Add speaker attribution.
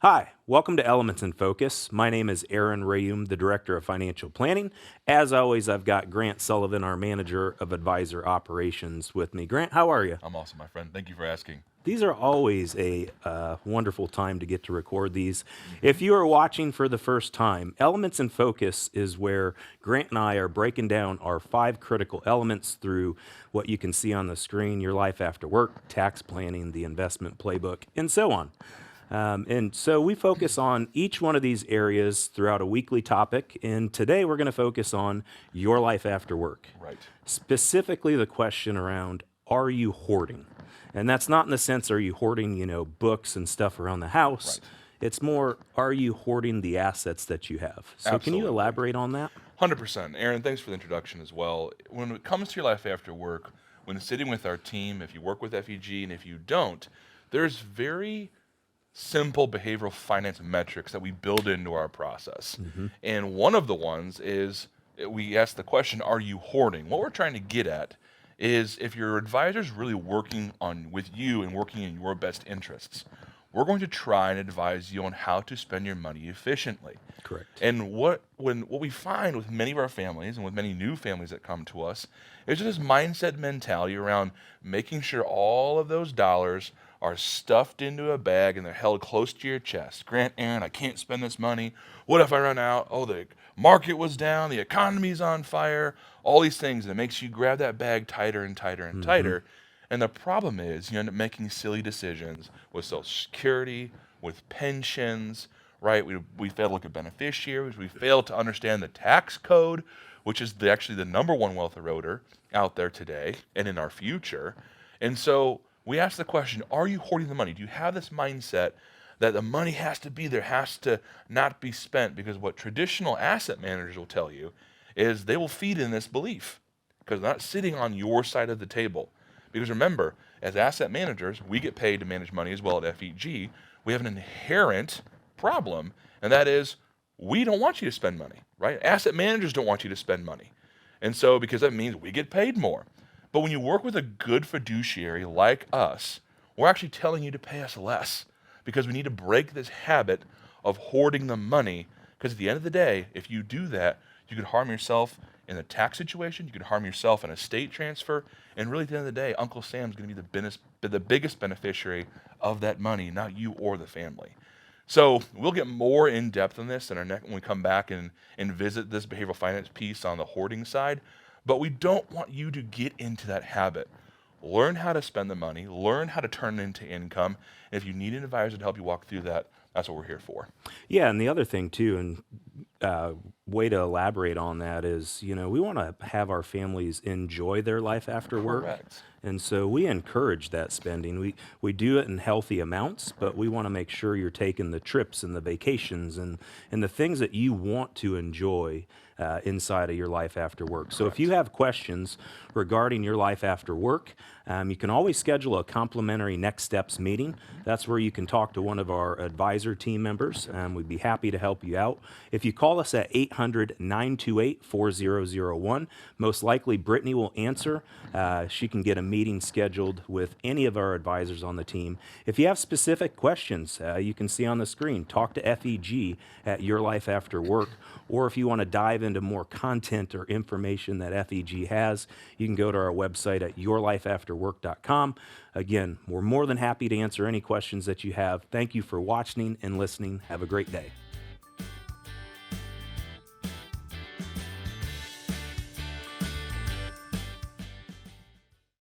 Speaker 1: Hi, welcome to Elements in Focus. My name is Aaron Rheaume, the Director of Financial Planning. As always, I've got Grant Soliven, our Manager of Advisor Operations, with me. Grant, how are you?
Speaker 2: I'm awesome, my friend. Thank you for asking.
Speaker 1: These are always a wonderful time to get to record these.
Speaker 2: hmm
Speaker 1: If you are watching for the first time, Elements in Focus is where Grant and I are breaking down our 5 critical elements through what you can see on the screen: your life after work, tax planning, the investment playbook, and so on. And so we focus on each one of these areas throughout a weekly topic. And today we're going to focus on your life after work,
Speaker 2: Right.
Speaker 1: specifically the question around, are you hoarding? And that's not in the sense, are you hoarding, books and stuff around the house?
Speaker 2: Right.
Speaker 1: It's more, are you hoarding the assets that you have? So can you
Speaker 2: Absolutely.
Speaker 1: elaborate on that?
Speaker 2: 100%. Aaron, thanks for the introduction as well. When it comes to your life after work, when sitting with our team, if you work with FEG and if you don't, there's very simple behavioral finance metrics that we build into our process. And one of the ones is we ask the question, are you hoarding? What we're trying to get at is if your advisor's really working on with you and working in your best interests, we're going to try and advise you on how to spend your money efficiently.
Speaker 1: Correct.
Speaker 2: And what we find with many of our families and with many new families that come to us is just this mindset mentality around making sure all of those dollars are stuffed into a bag and they're held close to your chest. Grant, Aaron, I can't spend this money. What if I run out? Oh, the market was down, the economy's on fire, all these things. And it makes you grab that bag tighter and tighter and
Speaker 1: Mm-hmm.
Speaker 2: tighter. And the problem is you end up making silly decisions with Social Security, with pensions, right? We fail to look at beneficiaries. We fail to understand the tax code, which is actually the number one wealth eroder out there today and in our future. And so we ask the question, are you hoarding the money? Do you have this mindset that the money has to be there, has to not be spent? Because what traditional asset managers will tell you is they will feed in this belief because they're not sitting on your side of the table. Because remember, as asset managers, we get paid to manage money as well at FEG. We have an inherent problem, and that is we don't want you to spend money, right? Asset managers don't want you to spend money. And so, because that means we get paid more. But when you work with a good fiduciary like us, we're actually telling you to pay us less because we need to break this habit of hoarding the money. Because at the end of the day, if you do that, you could harm yourself in a tax situation, you could harm yourself in a state transfer, and really at the end of the day, Uncle Sam's going to be the biggest beneficiary of that money, not you or the family. So we'll get more in depth on this in our next when we come back and visit this behavioral finance piece on the hoarding side. But we don't want you to get into that habit. Learn how to spend the money, learn how to turn it into income. And if you need an advisor to help you walk through that, that's what we're here for.
Speaker 1: Yeah, and the other thing too, and way to elaborate on that is, we want to have our families enjoy their life after work,
Speaker 2: Correct.
Speaker 1: and so we encourage that spending. We do it in healthy amounts, but we want to make sure you're taking the trips and the vacations and the things that you want to enjoy inside of your life after work. So if you
Speaker 2: Correct.
Speaker 1: have questions regarding your life after work, you can always schedule a complimentary next steps meeting. That's where you can talk to one of our advisor team members. We'd be happy to help you out. If you call us at 800-928-4001, most likely Brittany will answer. She can get a meeting scheduled with any of our advisors on the team. If you have specific questions, you can see on the screen, talk to FEG at Your Life After Work. Or if you want to dive into more content or information that FEG has, you can go to our website at yourlifeafterwork.com. Again, we're more than happy to answer any questions that you have. Thank you for watching and listening. Have a great day.